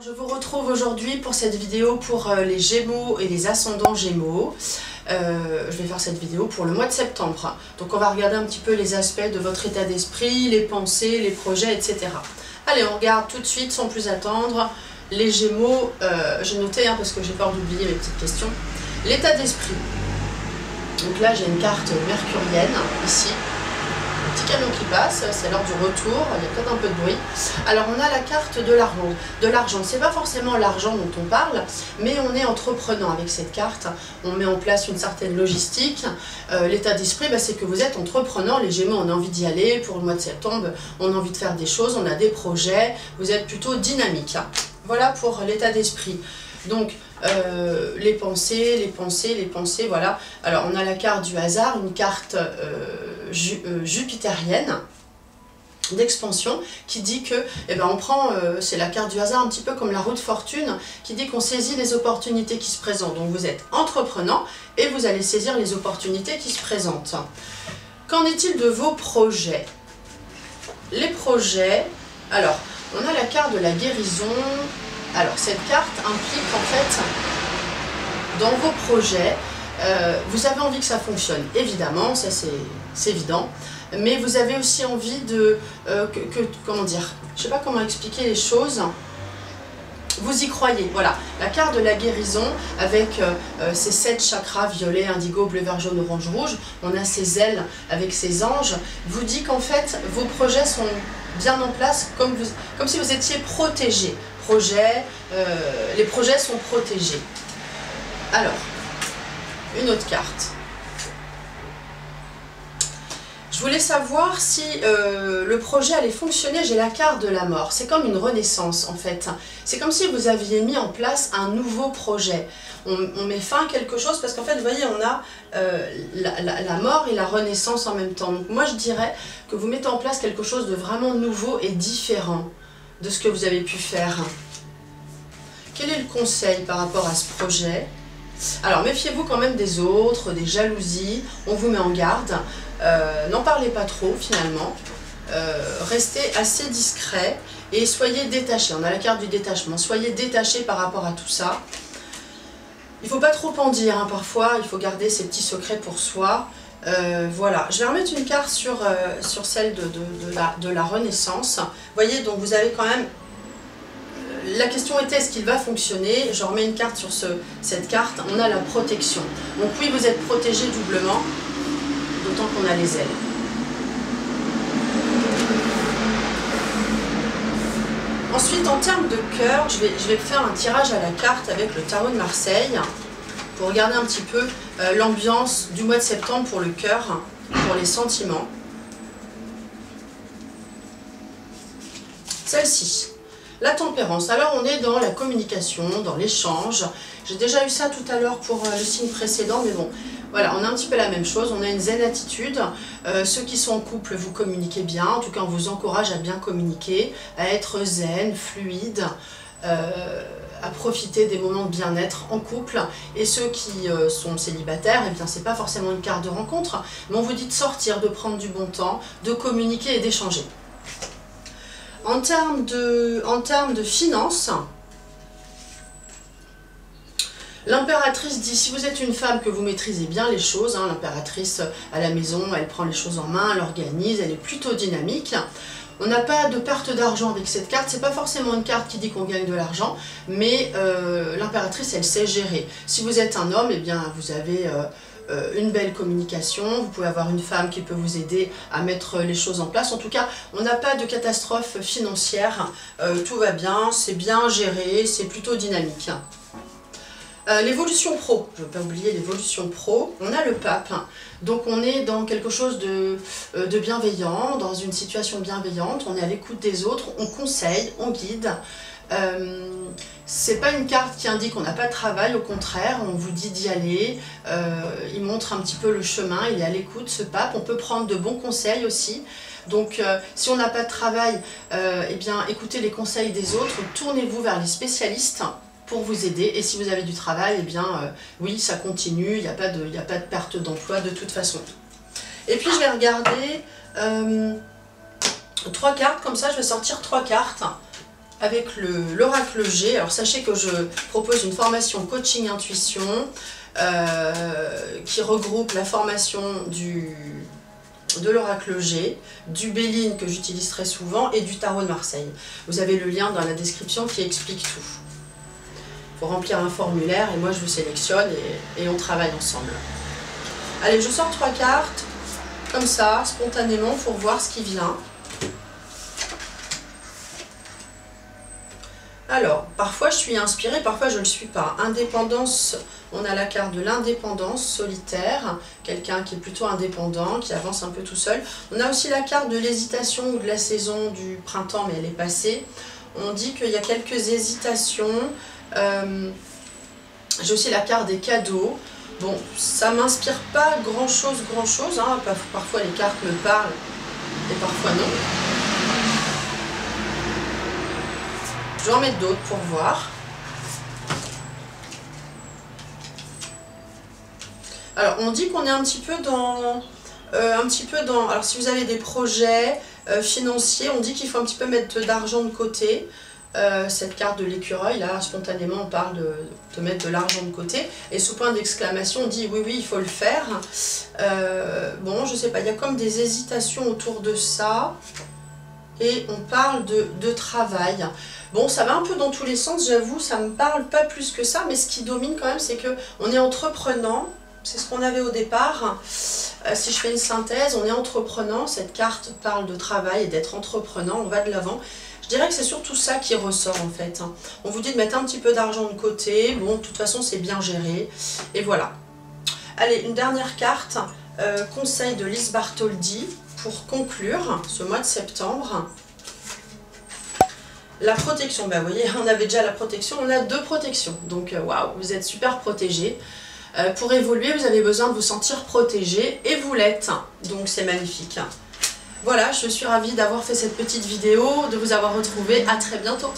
Je vous retrouve aujourd'hui pour cette vidéo pour les Gémeaux et les ascendants Gémeaux. Je vais faire cette vidéo pour le mois de septembre. Donc on va regarder un petit peu les aspects de votre état d'esprit, les pensées, les projets, etc. Allez, on regarde tout de suite sans plus attendre. Les Gémeaux, j'ai noté parce que j'ai peur d'oublier mes petites questions. L'état d'esprit. Donc là j'ai une carte mercurienne ici. Petit camion qui passe, c'est l'heure du retour, il y a peut-être un peu de bruit. Alors on a la carte de l'argent. C'est pas forcément l'argent dont on parle, mais on est entreprenant avec cette carte. On met en place une certaine logistique. L'état d'esprit, c'est que vous êtes entreprenant. Les Gémeaux, on a envie d'y aller. Pour le mois de septembre, on a envie de faire des choses, on a des projets. Vous êtes plutôt dynamique. Voilà pour l'état d'esprit. Donc, les pensées, voilà. Alors, on a la carte du hasard, une carte jupitérienne d'expansion qui dit que, on prend, c'est la carte du hasard un petit peu comme la roue de fortune, qui dit qu'on saisit les opportunités qui se présentent. Donc, vous êtes entreprenant et vous allez saisir les opportunités qui se présentent. Qu'en est-il de vos projets? Les projets, alors, on a la carte de la guérison. Alors, cette carte implique en fait, dans vos projets, vous avez envie que ça fonctionne, évidemment, ça c'est évident, mais vous avez aussi envie de, comment dire, je ne sais pas comment expliquer les choses, vous y croyez, voilà, la carte de la guérison avec ces 7 chakras violet, indigo, bleu, vert, jaune, orange, rouge, on a ces ailes avec ces anges, vous dit qu'en fait, vos projets sont bien en place comme si vous étiez protégé. Les projets sont protégés. Alors, une autre carte. Je voulais savoir si le projet allait fonctionner. J'ai la carte de la mort. C'est comme une renaissance en fait. C'est comme si vous aviez mis en place un nouveau projet. On met fin à quelque chose parce qu'en fait, vous voyez, on a la mort et la renaissance en même temps. Donc moi, je dirais que vous mettez en place quelque chose de vraiment nouveau et différent de ce que vous avez pu faire. Quel est le conseil par rapport à ce projet? Alors, méfiez-vous quand même des autres, des jalousies, on vous met en garde. N'en parlez pas trop, finalement. Restez assez discret et soyez détachés. On a la carte du détachement. Soyez détachés par rapport à tout ça. Il ne faut pas trop en dire, parfois, il faut garder ses petits secrets pour soi. Voilà, je vais remettre une carte sur celle de la Renaissance. Vous voyez, donc vous avez quand même... La question était, est-ce qu'il va fonctionner? Je remets une carte sur cette carte, on a la protection. Donc oui, vous êtes protégé doublement, d'autant qu'on a les ailes. Ensuite, en termes de cœur, je vais faire un tirage à la carte avec le tarot de Marseille, pour regarder un petit peu l'ambiance du mois de septembre pour le cœur, pour les sentiments. Celle-ci. La tempérance, alors on est dans la communication, dans l'échange. J'ai déjà eu ça tout à l'heure pour le signe précédent, mais bon, voilà, on a un petit peu la même chose, on a une zen attitude. Ceux qui sont en couple, vous communiquez bien, en tout cas on vous encourage à bien communiquer, à être zen, fluide, à profiter des moments de bien-être en couple. Et ceux qui sont célibataires, c'est pas forcément une carte de rencontre, mais on vous dit de sortir, de prendre du bon temps, de communiquer et d'échanger. En termes de finances, l'impératrice dit, si vous êtes une femme que vous maîtrisez bien les choses, l'impératrice à la maison, elle prend les choses en main, elle organise, elle est plutôt dynamique. On n'a pas de perte d'argent avec cette carte, c'est pas forcément une carte qui dit qu'on gagne de l'argent, mais l'impératrice, elle sait gérer. Si vous êtes un homme, vous avez... une belle communication, vous pouvez avoir une femme qui peut vous aider à mettre les choses en place. En tout cas, on n'a pas de catastrophe financière, tout va bien, c'est bien géré, c'est plutôt dynamique. L'évolution pro, je ne veux pas oublier l'évolution pro, on a le pape, donc on est dans quelque chose de bienveillant, dans une situation bienveillante, on est à l'écoute des autres, on conseille, on guide. C'est pas une carte qui indique qu'on n'a pas de travail, au contraire, on vous dit d'y aller, il montre un petit peu le chemin, il est à l'écoute, ce pape, on peut prendre de bons conseils aussi. Donc si on n'a pas de travail, écoutez les conseils des autres, tournez-vous vers les spécialistes pour vous aider, et si vous avez du travail, oui, ça continue, il n'y a pas de perte d'emploi de toute façon. Et puis je vais regarder 3 cartes, comme ça je vais sortir 3 cartes avec l'oracle G. Alors sachez que je propose une formation coaching intuition qui regroupe la formation de l'oracle G, du Béline que j'utilise très souvent et du tarot de Marseille. Vous avez le lien dans la description qui explique tout. Il faut remplir un formulaire et moi je vous sélectionne et on travaille ensemble. Allez, je sors 3 cartes, comme ça, spontanément, pour voir ce qui vient. Alors, parfois je suis inspirée, parfois je ne le suis pas. Indépendance, on a la carte de l'indépendance solitaire, quelqu'un qui est plutôt indépendant, qui avance un peu tout seul. On a aussi la carte de l'hésitation ou de la saison du printemps, mais elle est passée. On dit qu'il y a quelques hésitations. J'ai aussi la carte des cadeaux. Bon, ça ne m'inspire pas grand-chose, hein. Parfois les cartes me parlent et parfois non. Je vais en mettre d'autres pour voir. Alors, on dit qu'on est un petit peu dans... alors, si vous avez des projets financiers, on dit qu'il faut un petit peu mettre d'argent de côté. Cette carte de l'écureuil, là, spontanément, on parle de mettre de l'argent de côté. Et sous point d'exclamation, on dit oui, il faut le faire. Bon, je sais pas, il y a comme des hésitations autour de ça. Et on parle de travail. Bon, ça va un peu dans tous les sens, j'avoue, ça me parle pas plus que ça, mais ce qui domine quand même, c'est qu'on est entreprenant, c'est ce qu'on avait au départ. Si je fais une synthèse, on est entreprenant, cette carte parle de travail et d'être entreprenant, on va de l'avant. Je dirais que c'est surtout ça qui ressort en fait. On vous dit de mettre un petit peu d'argent de côté, bon, de toute façon, c'est bien géré, et voilà. Allez, une dernière carte, conseil de Lise Bartholdi, pour conclure ce mois de septembre. La protection, ben vous voyez, on avait déjà la protection, on a 2 protections. Donc waouh, vous êtes super protégés. Pour évoluer, vous avez besoin de vous sentir protégé et vous l'êtes. Donc c'est magnifique. Voilà, je suis ravie d'avoir fait cette petite vidéo, de vous avoir retrouvé. À très bientôt.